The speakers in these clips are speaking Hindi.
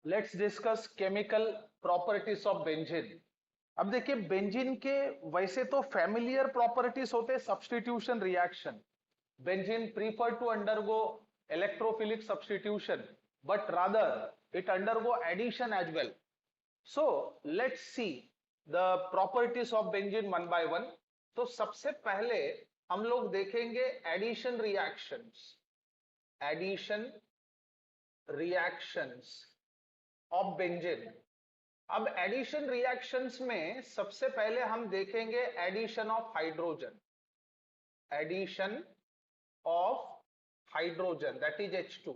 Let's discuss chemical properties of benzene. अब देखिए बेंजीन के वैसे तो फैमिलियर प्रॉपर्टीज होते हैं substitution reaction. Benzene prefer to undergo electrophilic substitution but rather it undergo addition as well. So let's see the properties of benzene one by one. तो सबसे पहले हम लोग देखेंगे addition reactions. Addition reactions of benzene. अब एडिशन रिएक्शंस में सबसे पहले हम देखेंगे addition of hydrogen. Addition of hydrogen that is H2।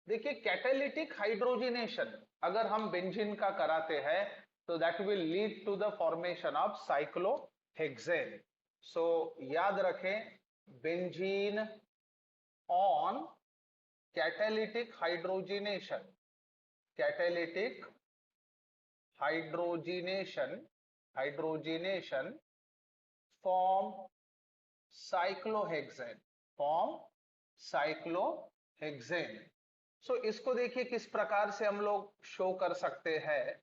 देखिए कैटालिटिक हाइड्रोजिनेशन अगर हम बेंजीन का कराते हैं तो that will lead to the formation of cyclohexane. So याद रखें, benzene on catalytic hydrogenation, catalytic hydrogenation form cyclohexane, form cyclohexane। So इसको देखिए किस प्रकार से हम लोग शो कर सकते हैं।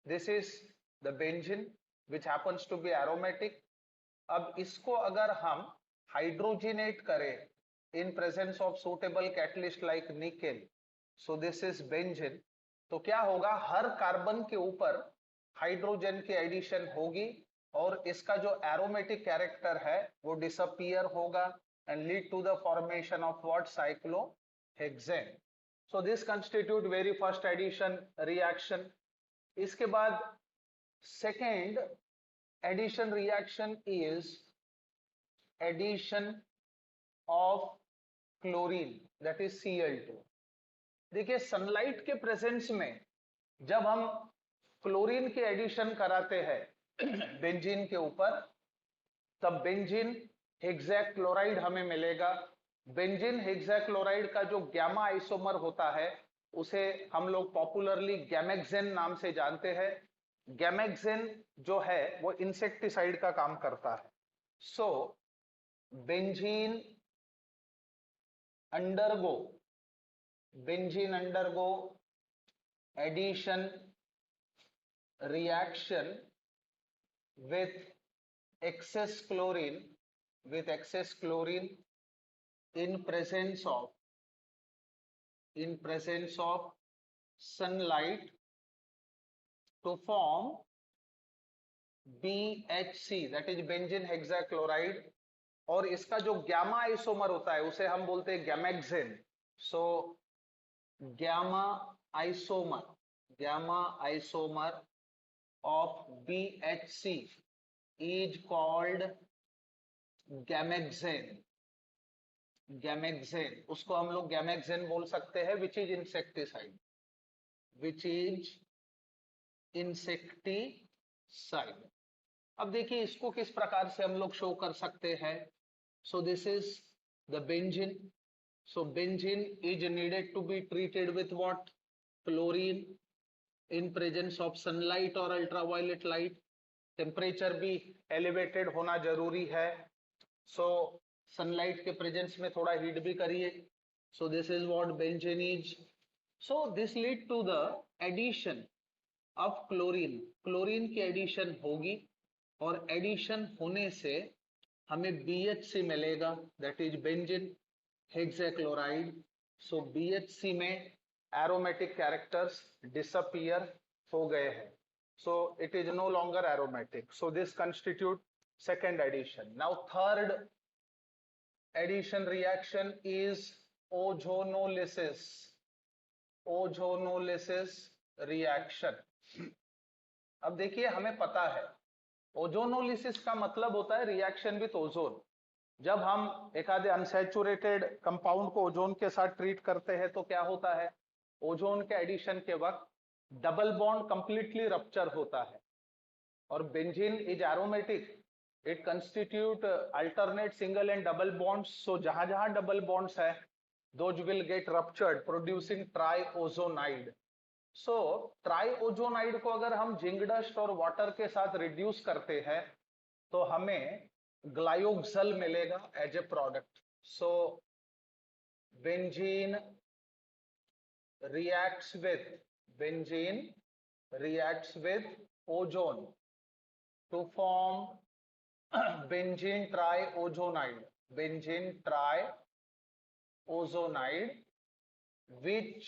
This is the benzene which happens to be aromatic. अब इसको अगर हम हाइड्रोजिनेट करें in presence of suitable catalyst like nickel, so this is benzene. तो क्या होगा, हर कार्बन के ऊपर हाइड्रोजन की एडिशन होगी और इसका जो एरोमेटिक कैरेक्टर है वो डिसअपियर होगा and lead to the formation of what, cyclohexane. So this constitute very first addition reaction. इसके बाद second addition reaction is addition of chlorine that is Cl2। देखिए सनलाइट के प्रेजेंस में जब हम क्लोरीन के एडिशन कराते हैं बेंजीन के ऊपर, तब बेंजीन हेक्साक्लोराइड हमें मिलेगा। बेंजीन हेक्साक्लोराइड का जो गैमा आइसोमर होता है उसे हम लोग पॉपुलरली गैमेक्सेन नाम से जानते हैं। गैमेक्सेन जो है वो इंसेक्टिसाइड का काम करता है। So benzene undergo benzene undergo addition reaction with excess chlorine, in presence of sunlight to form BHC that is benzene hexachloride। और इसका जो गैमा आइसोमर होता है उसे हम बोलते हैं gammexane. So gamma isomer of BHC is called gammexane. उसको हम लोग गैमेक्सेन बोल सकते हैं विच इज इंसेक्टिसाइड, अब देखिए इसको किस प्रकार से हम लोग शो कर सकते हैं। So this is the benzene. So benzene is needed to be treated with what, chlorine in presence of sunlight और अल्ट्रावायलेट लाइट। टेम्परेचर भी एलिवेटेड होना जरूरी है। सो सनलाइट के प्रेजेंस में थोड़ा हीट भी करिए। So this is what benzene is. So this lead to the addition of chlorine. Chlorine की एडिशन होगी और एडिशन होने से हमें BHC मिलेगा दैट इज बेंजीन हेक्साक्लोराइड। सो BHC में एरोमेटिक कैरेक्टर्स डिसअपियर हो गए हैं। So it is no longer aromatic. So this constitute second addition. Now third addition reaction is ozonolysis. Ozonolysis reaction. अब देखिए हमें पता है ओजोनोलिसिस का मतलब होता है रिएक्शन विथ ओजोन। जब हम एक आधे अनसैचुरेटेड कंपाउंड को ओजोन के साथ ट्रीट करते हैं तो क्या होता है, ओजोन के एडिशन के वक्त डबल बॉन्ड कंप्लीटली रप्चर होता है। और benzene is aromatic, it constitute alternate single and double bonds. So जहां जहां डबल बॉन्ड्स है those will get ruptured producing triozonide. So triozonide को अगर हम जिंक डस्ट और वाटर के साथ रिड्यूस करते हैं तो हमें ग्लायोक्सल मिलेगा as a product. So benzene reacts with benzene reacts with ozone to form benzene triozonide, benzene triozonide, which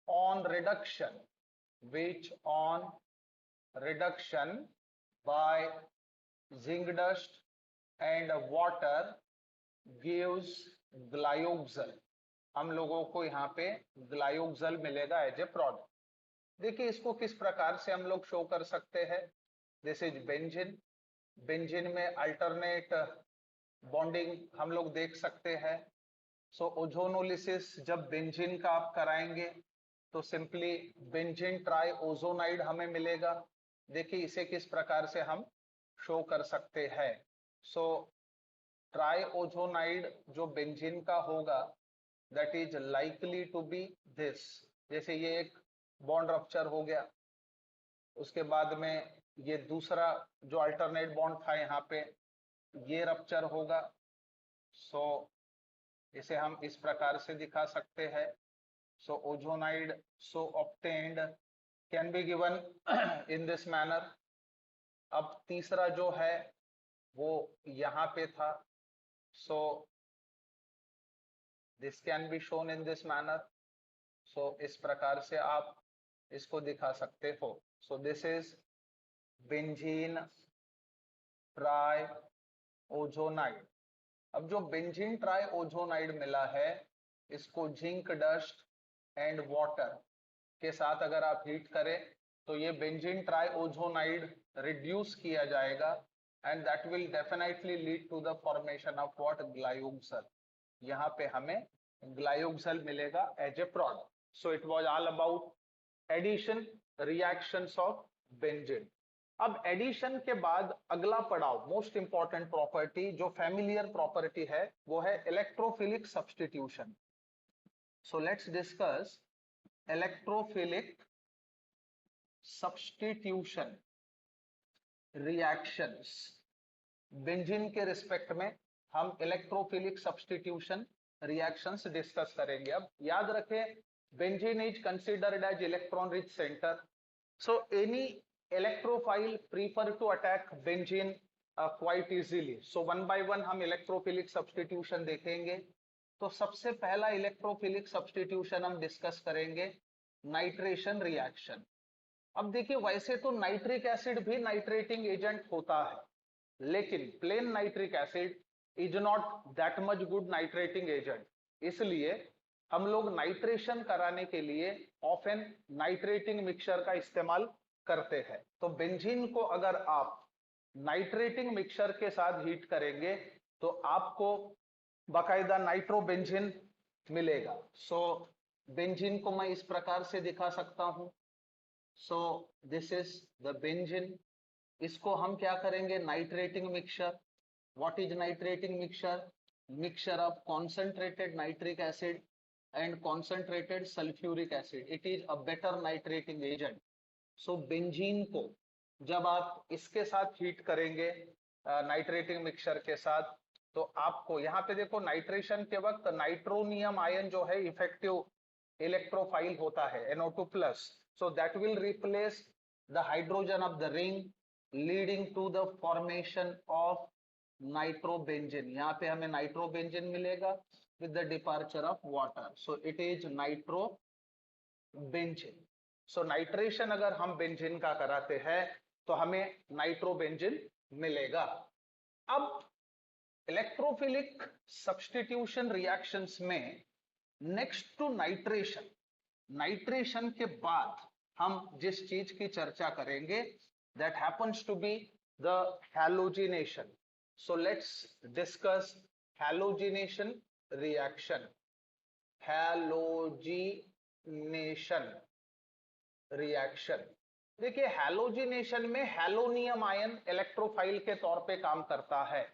on reduction, which on reduction by zinc dust and water gives glyoxal. हम लोगों को यहाँ पे ग्लायोक्सल मिलेगा एज ए प्रोडक्ट. देखिए इसको किस प्रकार से हम लोग शो कर सकते हैं. This is benzene. बेंजीन में अल्टरनेट बॉन्डिंग हम लोग देख सकते हैं. सो ओजोनोलिसिस जब बेंजीन का आप कराएंगे तो सिंपली बेंजीन ट्राइओजोनाइड हमें मिलेगा. देखिए इसे किस प्रकार से हम शो कर सकते हैं. सो ट्राइओजोनाइड जो बेंजीन का होगा that is likely to be this. जैसे ये एक बॉन्ड रप्चर हो गया, उसके बाद में ये दूसरा जो अल्टरनेट बॉन्ड था यहाँ पे ये रप्चर होगा. सो इसे हम इस प्रकार से दिखा सकते हैं. So ozonide so obtained can be given in this manner. अब तीसरा जो है वो यहाँ पे था. So this can be shown in this manner. So इस प्रकार से आप इसको दिखा सकते हो. So this is benzene triozonide. अब जो बेंजीन ट्राइओजोनाइड मिला है इसको जिंक डस्ट एंड वाटर के साथ अगर आप हीट करें तो ये बेंजीन ट्राइओजोनाइड रिड्यूस किया जाएगा and that will definitely lead to the formation of what glyoxal. यहाँ पे हमें ग्लायोक्सल मिलेगा as a product. So it was all about addition reactions of benzene. अब एडिशन के बाद अगला पड़ाव मोस्ट इंपॉर्टेंट प्रॉपर्टी जो फैमिलियर प्रॉपर्टी है वो है electrophilic substitution. So let's discuss electrophilic substitution reactions. Benzene के रिस्पेक्ट में हम इलेक्ट्रोफिलिक सब्स्टिट्यूशन रिएक्शंस डिस्कस करेंगे. अब याद रखें benzene is considered as electron rich centre. So any electrophile prefer to attack benzene quite easily. So one by one हम इलेक्ट्रोफिलिक सब्स्टिट्यूशन देखेंगे. तो सबसे पहला इलेक्ट्रोफिलिक सब्स्टिट्यूशन हम डिस्कस करेंगे नाइट्रेशन रिएक्शन. अब देखिए वैसे तो नाइट्रिक एसिड भी नाइट्रेटिंग एजेंट होता है, लेकिन plain nitric acid is not that much good nitrating agent. इसलिए हम लोग नाइट्रेशन कराने के लिए ऑफन नाइट्रेटिंग मिक्सचर का इस्तेमाल करते हैं. तो बेंजीन को अगर आप नाइट्रेटिंग मिक्सचर के साथ हीट करेंगे तो आपको बाकायदा नाइट्रोबेंजीन मिलेगा. सो बेंजीन को मैं इस प्रकार से दिखा सकता हूं. सो दिस इज द बेंजीन. इसको हम क्या करेंगे nitrating mixture. What is nitrating mixture? Mixture of concentrated nitric acid and concentrated sulfuric acid. It is a better nitrating agent. So benzene को जब आप इसके साथ हीट करेंगे नाइट्रेटिंग मिक्सचर के साथ तो आपको यहाँ पे देखो नाइट्रेशन के वक्त नाइट्रोनियम आयन जो है इफेक्टिव इलेक्ट्रोफाइल होता है NO2+. So that will replace the hydrogen of the ring leading to the formation of nitrobenzene. यहाँ पे हमें नाइट्रोबेंजीन मिलेगा with the departure of water. So it is nitrobenzene. So nitration अगर हम बेंजीन का कराते हैं तो हमें नाइट्रोबेंजीन मिलेगा. अब इलेक्ट्रोफिलिक सब्स्टिट्यूशन रिएक्शंस में नेक्स्ट टू नाइट्रेशन, नाइट्रेशन के बाद हम जिस चीज की चर्चा करेंगे that happens to be the halogenation. So let's discuss halogenation reaction. Halogenation reaction. देखिए हैलोजिनेशन में हैलोनियम आयन इलेक्ट्रोफाइल के तौर पे काम करता है.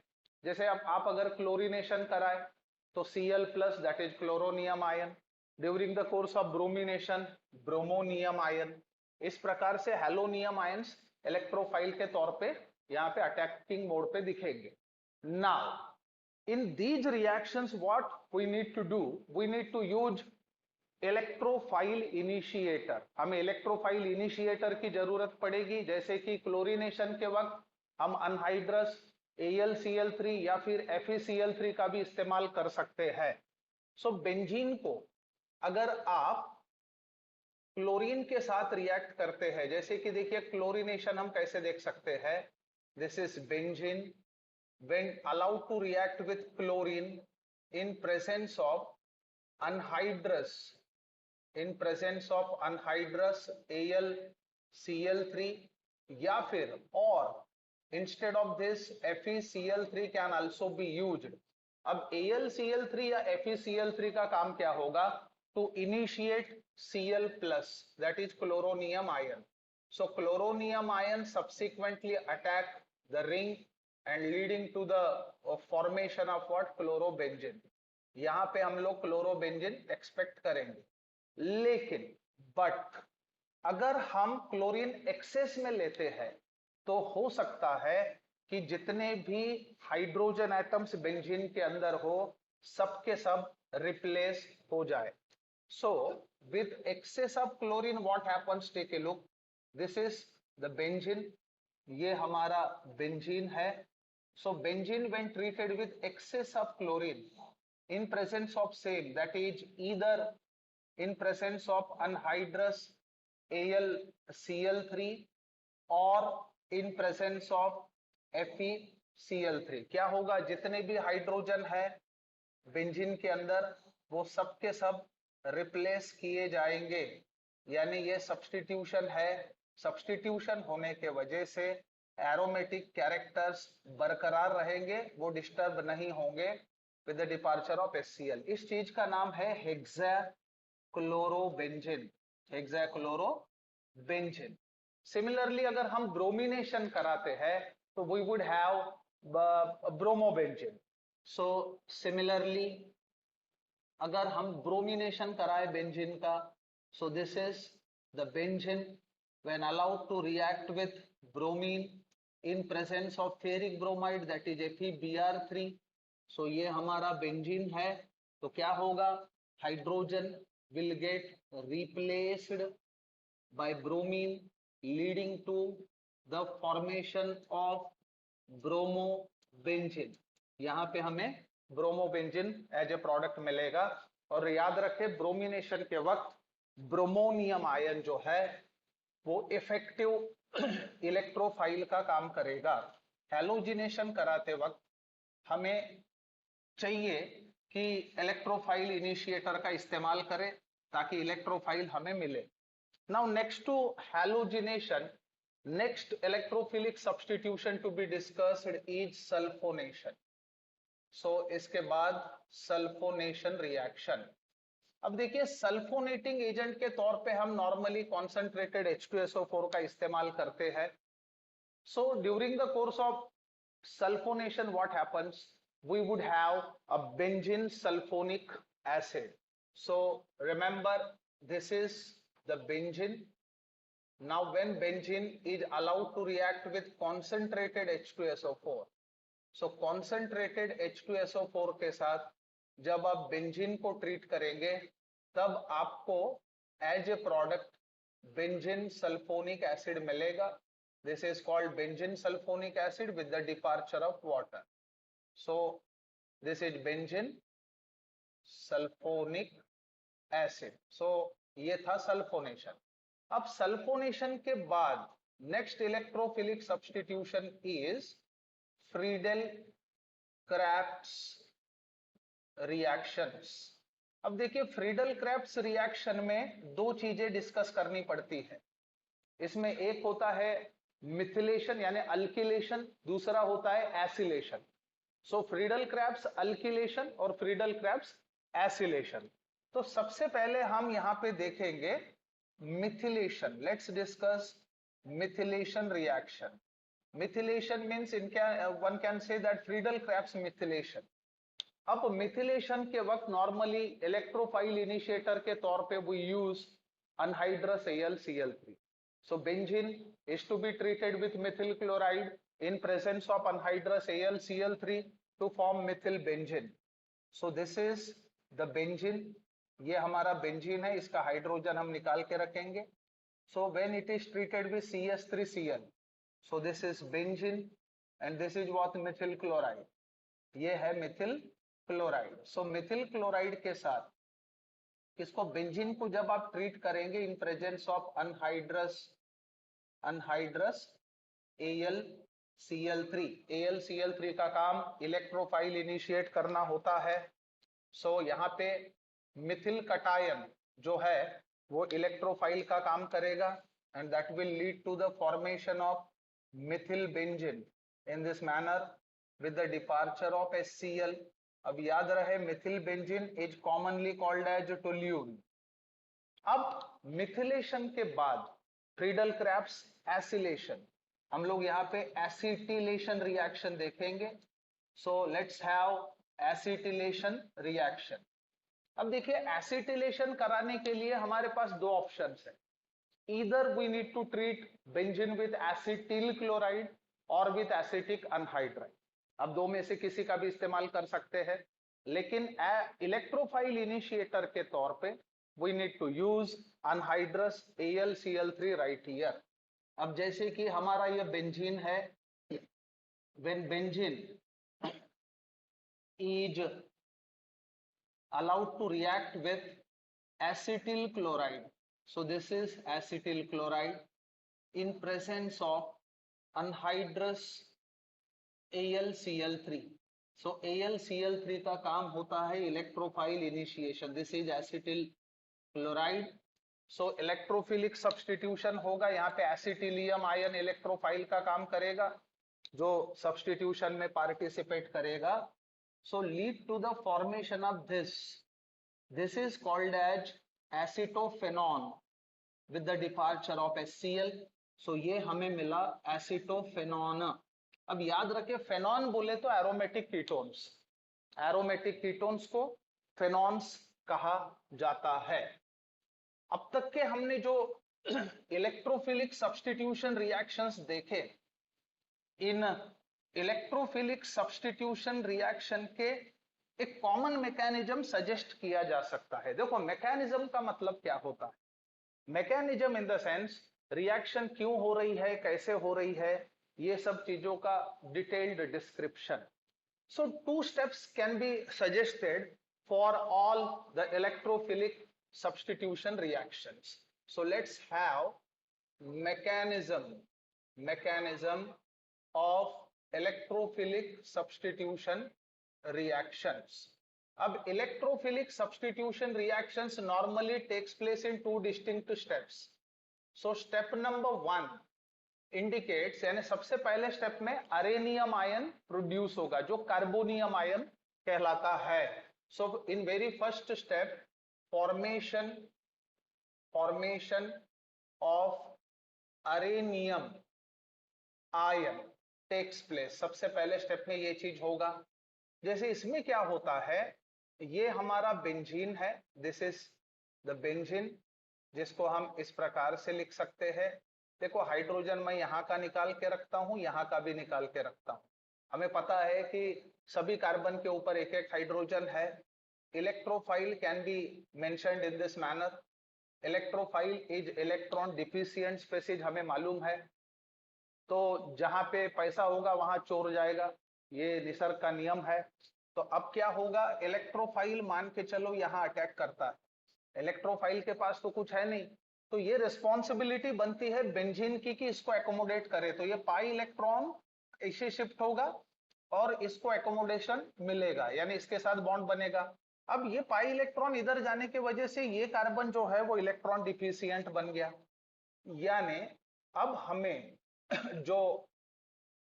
जैसे अब आप अगर क्लोरीनेशन कराए तो Cl+ that is chloronium ion. During the course of bromination bromonium ion. इस प्रकार से हैलोनियम आयंस इलेक्ट्रोफाइल के तौर पे यहाँ पे अटैकिंग मोड पे दिखेंगे. Now in these reactions what we need to do, we need to use electrophile initiator, हमें इलेक्ट्रोफाइल इनिशिएटर की जरूरत पड़ेगी, जैसे कि क्लोरीनेशन के वक्त हम अनहाइड्रस AlCl3 या फिर FeCl3 का भी इस्तेमाल कर सकते हैं। सो बेंजीन को अगर आप क्लोरीन के साथ रिएक्ट करते हैं, जैसे कि देखिए क्लोरीनेशन हम कैसे देख सकते हैं, this is benzene when allowed to react with chlorine in presence of anhydrous AlCl3 या फिर और instead of this FeCl3 can also be used। अब AlCl3 या FeCl3 का काम क्या होगा, to initiate Cl plus, that is chloronium ion। so chloronium ion subsequently attack the ring and leading to the formation of what, chlorobenzene। यहां पे हम लोग क्लोरोबेंजीन एक्सपेक्ट करेंगे, लेकिन बट अगर हम क्लोरीन एक्सेस में लेते हैं तो हो सकता है कि जितने भी हाइड्रोजन एटम्स बेंजीन के अंदर हो सबके सब रिप्लेस हो जाए। So with excess of chlorine what happens, take a look, this is the benzene, ये हमारा बेंजीन है। So benzene when treated with excess of chlorine in presence of same, that is either in presence of anhydrous AlCl3 or in presence of FeCl3, क्या होगा, जितने भी हाइड्रोजन है बेंजीन के अंदर वो सब के सब रिप्लेस किए जाएंगे, यानी ये सब्स्टिट्यूशन है। सब्स्टिट्यूशन होने के वजह से एरोमेटिक कैरेक्टर्स बरकरार रहेंगे, वो डिस्टर्ब नहीं होंगे with the departure of HCl। इस चीज का नाम है हेक्साक्लोरोबेंजीन, हेक्साक्लोरोबेंजीन। सिमिलरली अगर हम ब्रोमिनेशन कराते हैं तो we would have bromobenzene. So similarly अगर हम ब्रोमिनेशन कराए बेंजीन का, so this is the benzene when allowed to react with bromine in presence of ferric bromide, that is FeBr3। so ये हमारा बेंजीन है, तो क्या होगा, hydrogen will get replaced by bromine leading to the formation of bromobenzene। यहाँ पे हमें ब्रोमोबेंजीन एज ए प्रोडक्ट मिलेगा। और याद रखें ब्रोमिनेशन के वक्त ब्रोमोनियम आयन जो है वो इफेक्टिव इलेक्ट्रोफाइल का काम करेगा। हैलोजिनेशन कराते वक्त हमें चाहिए कि इलेक्ट्रोफाइल इनिशिएटर का इस्तेमाल करें ताकि इलेक्ट्रोफाइल हमें मिले। Now next to halogenation, next electrophilic substitution to be discussed is sulphonation. So इसके बाद सल्फोनेशन रिएक्शन। अब देखिए सल्फोनेटिंग एजेंट के तौर पे हम नॉर्मली कॉन्सेंट्रेटेड H2SO4 का इस्तेमाल करते हैं। So during the course of sulphonation what happens, we would have a benzene sulphonic acid. So remember this is the benzene. Now when benzene is allowed to react with concentrated H2SO4, सो कॉन्सेंट्रेटेड H2SO4 के साथ जब आप बेंजीन को ट्रीट करेंगे तब आपको as a product benzene sulphonic acid मिलेगा। This is called benzene sulphonic acid with the departure of water. So this is benzene sulphonic acid. So ये था सल्फोनेशन। अब सल्फोनेशन के बाद next electrophilic substitution is Friedel Crafts reactions. अब देखिए फ्रीडल क्रेब्स रिएक्शन में दो चीजें डिस्कस करनी पड़ती है। इसमें एक होता है मिथिलेशन यानी अल्किलेशन, दूसरा होता है एसिलेशन। सो फ्रीडल क्रेब्स अल्किलेशन और फ्रीडल क्रेब्स एसिलेशन। तो सबसे पहले हम यहां पे देखेंगे methylation. Let's discuss methylation reaction. Methylation means one can say that Friedel Crafts methylation. अब मिथिलेशन के वक्त नॉर्मली इलेक्ट्रोफाइल इनिशिएटर के तौर पे we use anhydrous AlCl3। So benzene is to be treated with methyl chloride in presence of anhydrous AlCl3 to form methyl benzene। So this is the benzene ये हमारा बेंजीन है, इसका हाइड्रोजन हम निकाल के रखेंगे. So when it is treated with CS3Cl, so this is benzene and this is what methyl chloride. ये है मिथिल क्लोराइड. सो मिथिल क्लोराइड के साथ इसको बेंजीन को जब आप ट्रीट करेंगे इन presence of anhydrous AlCl3. AlCl3 का काम इलेक्ट्रोफाइल इनिशिएट करना होता है. सो यहाँ पे मिथिल कटायन जो है वो इलेक्ट्रोफाइल का काम करेगा and that will lead to the formation of methyl benzene in this manner with the departure of HCl. अब याद रहे methyl benzene is commonly called as toluene. अब मिथिलेशन के बाद फ्रीडल क्रेब्स एसिलेशन, हम लोग यहाँ पे एसिटिलेशन रिएक्शन देखेंगे. So let's have acetylation reaction. अब देखिए एसिटिलेशन कराने के लिए हमारे पास दो ऑप्शंस है. Either we need to treat benzene with acetyl chloride और विद एसिटिक अनहाइड्राइड. अब दो में से किसी का भी इस्तेमाल कर सकते हैं, लेकिन इलेक्ट्रोफाइल इनिशिएटर के तौर पे we need to use anhydrous AlCl3 right here. अब जैसे कि हमारा ये बेंजीन है, when benzene is allowed to react with acetyl chloride, so this is acetyl chloride in presence of anhydrous AlCl3. so AlCl3 का काम होता है electrophile initiation. This is acetyl chloride. So electrophilic substitution होगा, यहाँ पे एसिटिलियम आयन इलेक्ट्रोफाइल का काम करेगा जो सब्सटीट्यूशन में पार्टिसिपेट करेगा. So lead to the formation of this. This is called as acetophenone with the departure of HCl. So ये हमें मिला acetophenone. अब याद रखें फेनॉन बोले तो एरोमेटिक कीटोन्स, एरोमेटिक कीटोन्स को फेनॉन्स कहा जाता है. अब तक के हमने जो इलेक्ट्रोफिलिक सब्सटीट्यूशन रिएक्शंस देखे, इन इलेक्ट्रोफिलिक सब्सटीट्यूशन रिएक्शन के एक कॉमन मैकेनिज्म सजेस्ट किया जा सकता है. देखो मैकेनिज्म का मतलब क्या होता है. Mechanism in the sense reaction क्यों हो रही है, कैसे हो रही है, ये सब चीजों का detailed description. So two steps can be suggested for all the electrophilic substitution reactions. So let's have mechanism of electrophilic substitution reactions. अब electrophilic substitution reactions normally takes place in two distinct steps. So step number 1 indicates, यानी सबसे पहले स्टेप में अरेनियम आयन प्रोड्यूस होगा जो कार्बोनियम आयन कहलाता है. So in very first step formation of arenium ion takes place. सबसे पहले स्टेप में ये चीज होगा. जैसे इसमें क्या होता है, ये हमारा बेंजीन है, दिस इज द बेंजीन, जिसको हम इस प्रकार से लिख सकते हैं. देखो हाइड्रोजन मैं यहाँ का निकाल के रखता हूँ, यहाँ का भी निकाल के रखता हूँ. हमें पता है कि सभी कार्बन के ऊपर एक एक हाइड्रोजन है. Electrophile can be mentioned in this manner. Electrophile is electron deficient species, हमें मालूम है. तो जहां पे पैसा होगा वहां चोर जाएगा, ये निसर्ग का नियम है. तो अब क्या होगा, इलेक्ट्रोफाइल मान के चलो यहाँ अटैक करता है. इलेक्ट्रोफाइल के पास तो कुछ है नहीं, तो ये रिस्पॉन्सिबिलिटी बनती है बेंजीन की कि इसको एकोमोडेट करे. तो ये पाई इलेक्ट्रॉन इसे शिफ्ट होगा और इसको एकोमोडेशन मिलेगा, यानी इसके साथ बॉन्ड बनेगा. अब ये पाई इलेक्ट्रॉन इधर जाने की वजह से ये कार्बन जो है वो इलेक्ट्रॉन डिफिशिएंट बन गया. यानी अब हमें जो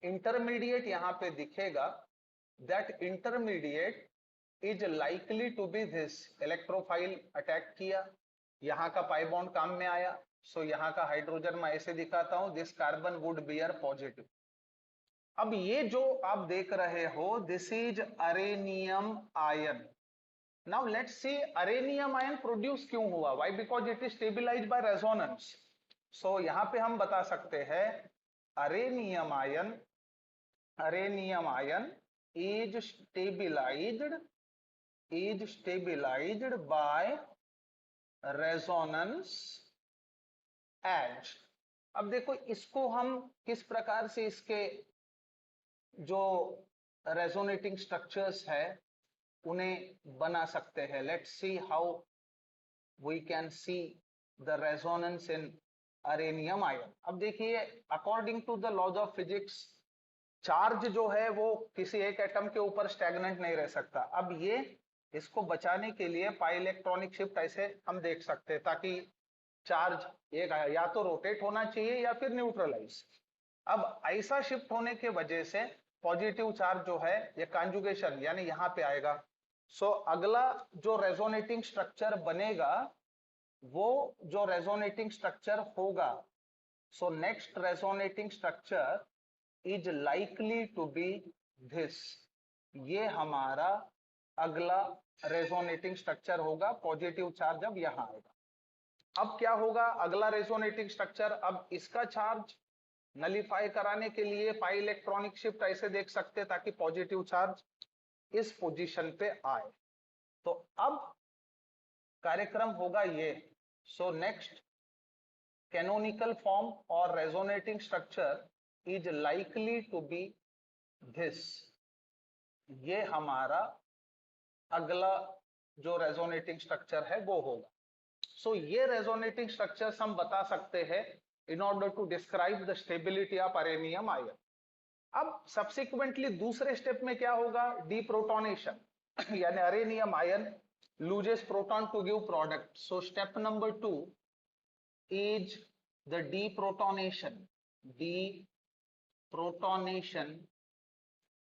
इंटरमीडिएट यहां पे दिखेगा, that intermediate is likely to be this. Electrophile attack किया, यहां का पाई बॉन्ड काम में आया. सो यहां का हाइड्रोजन मैं ऐसे दिखाता हूं, this carbon would bear positive. अब ये जो आप देख रहे हो, this is arenium ion. Now let's see arenium ion produce क्यों हुआ. Why? Because it is stabilized by resonance. So यहां पे हम बता सकते हैं arenium ion is stabilized by resonance as. अब देखो इसको हम किस प्रकार से इसके जो रेजोनेटिंग स्ट्रक्चर्स है उन्हें बना सकते हैं। Let's see how we can see the resonance in arenium ion. अब देखिए according to the laws of physics charge जो है वो किसी एक एटम के ऊपर स्टैग्नेंट नहीं रह सकता। अब ये इसको बचाने के लिए पाई इलेक्ट्रॉनिक शिफ्ट ऐसे हम देख सकते हैं ताकि चार्ज एक या तो रोटेट होना चाहिए या फिर न्यूट्रलाइज। अब ऐसा शिफ्ट होने के वजह से पॉजिटिव चार्ज जो है ये कॉन्जुगेशन यानी यहां पे आएगा। सो अगला जो रेजोनेटिंग स्ट्रक्चर बनेगा वो जो रेजोनेटिंग स्ट्रक्चर होगा, so next resonating structure is likely to be this. ये हमारा अगला रेजोनेटिंग स्ट्रक्चर होगा, पॉजिटिव चार्ज अब यहां आएगा। अब क्या होगा अगला रेजोनेटिंग स्ट्रक्चर, अब इसका चार्ज नलीफाई कराने के लिए पाई इलेक्ट्रॉनिक शिफ्ट ऐसे देख सकते हैं ताकि पॉजिटिव चार्ज इस पोजीशन पे आए। तो अब कार्यक्रम होगा ये। सो नेक्स्ट कैनोनिकल फॉर्म और resonating structure is likely to be this. ये हमारा अगला जो रेजोनेटिंग स्ट्रक्चर है वो होगा। सो ये रेजोनेटिंग स्ट्रक्चर्स हम बता सकते हैं in order to describe the stability of arenium ion. अब सब्सिक्वेंटली दूसरे स्टेप में क्या होगा, डीप्रोटोनेशन यानी arenium ion loses proton to give product. So step number 2 is the deprotonation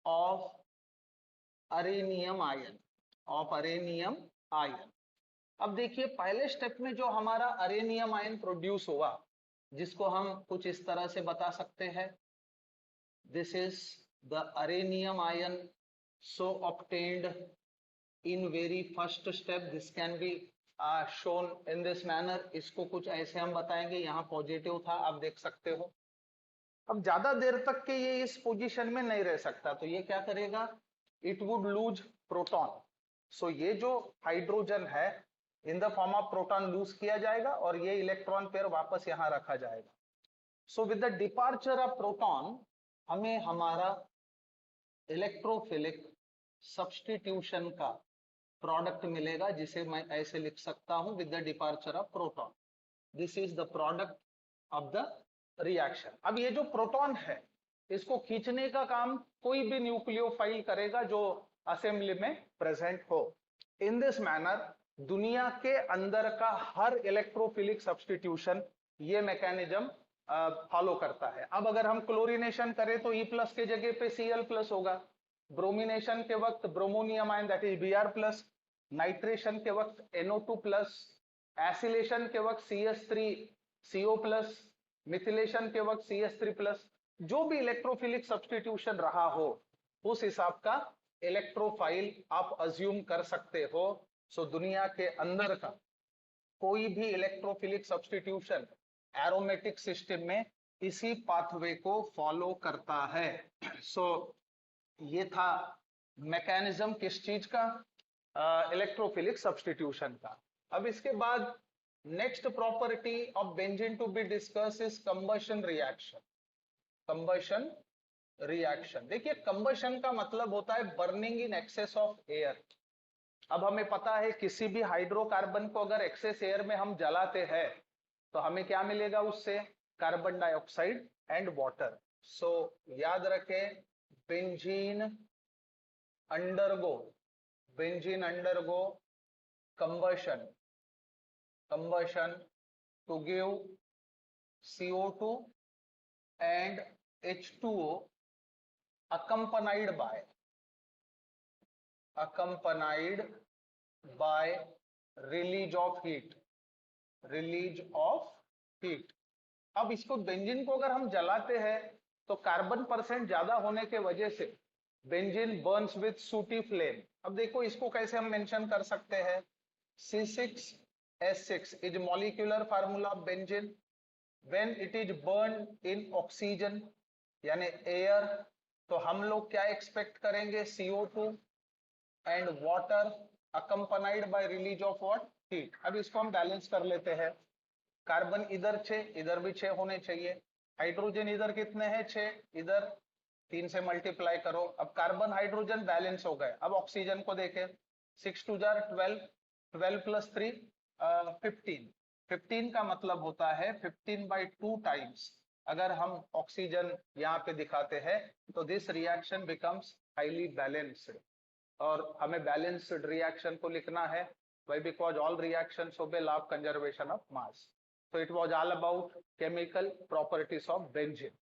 of arenium ion. अब देखिए पहले स्टेप में जो हमारा अरेनियम आयन प्रोड्यूस हुआ जिसको हम कुछ इस तरह से बता सकते हैं, this is the arenium ion so obtained in very first step. This can be shown in this manner. इसको कुछ ऐसे हम बताएंगे, यहाँ पॉजिटिव था आप देख सकते हो। अब ज्यादा देर तक के ये इस पोजीशन में नहीं रह सकता तो ये क्या करेगा, it would lose proton. So ये जो हाइड्रोजन है in the form of proton lose किया जाएगा और ये इलेक्ट्रॉन पेयर वापस यहां रखा जाएगा। So with the departure of proton हमें हमारा इलेक्ट्रोफिलिक सब्स्टिट्यूशन का प्रोडक्ट मिलेगा जिसे मैं ऐसे लिख सकता हूं, with the departure of proton this is the product of the reaction. अब ये जो प्रोटॉन है इसको खींचने का काम कोई भी न्यूक्लियोफाइल करेगा जो असेंबली में प्रेजेंट हो। इन दिस मैनर दुनिया के अंदर का हर इलेक्ट्रोफिलिक सब्स्टिट्यूशन ये मैकेनिज्म फॉलो करता है। अब अगर हम क्लोरीनेशन करें तो E+ के जगह पे Cl+ होगा, ब्रोमिनेशन के वक्त bromonium ion that is Br+, nitration के वक्त NO2+, एसिलेशन के वक्त CS3CO+, मिथिलेशन के वक्त CS3+। जो भी इलेक्ट्रोफिलिक सब्स्टिट्यूशन रहा हो उस हिसाब का इलेक्ट्रोफाइल आप अज्यूम कर सकते हो। सो दुनिया के अंदर का कोई भी इलेक्ट्रोफिलिक सब्स्टिट्यूशन एरोमेटिक सिस्टम में इसी पाथवे को फॉलो करता है। सो ये था मैकेनिज्म किस चीज का, इलेक्ट्रोफिलिक सब्स्टिट्यूशन का। अब इसके बाद next property of benzene to be discuss is combustion reaction. Combustion reaction, देखिए कंबशन का मतलब होता है burning in excess of air. अब हमें पता है किसी भी हाइड्रोकार्बन को अगर एक्सेस एयर में हम जलाते हैं तो हमें क्या मिलेगा उससे, कार्बन डाइऑक्साइड एंड वाटर। सो याद रखें benzene undergo combustion to give CO2 and H2O accompanied by release of heat। अब इसको बेंजीन को अगर हम जलाते हैं तो कार्बन परसेंट ज्यादा होने के वजह से बेंजीन बर्न्स विद सूटी फ्लेम। अब देखो इसको कैसे हम मेंशन कर सकते हैं, C6H6 is molecular formula of benzene when it is burned in oxygen यानी एयर। तो हम लोग क्या एक्सपेक्ट करेंगे, CO2 and water accompanied by release of what, heat. अब इसको हम बैलेंस कर लेते हैं। कार्बन इधर 6, इधर भी 6 होने चाहिए। हाइड्रोजन इधर कितने हैं? 6, इधर 3 से मल्टीप्लाई करो। अब कार्बन हाइड्रोजन बैलेंस हो गए। अब ऑक्सीजन को देखें, 6 2 जार 12, 12 प्लस 3 15। 15 का मतलब होता है 15/2 टाइम्स। अगर हम ऑक्सीजन यहाँ पे दिखाते हैं तो this reaction becomes highly balanced. और हमें बैलेंस्ड रिएक्शन को लिखना है, why? Because all reactions obey law of conservation of mass. So it was all about chemical properties of benzene.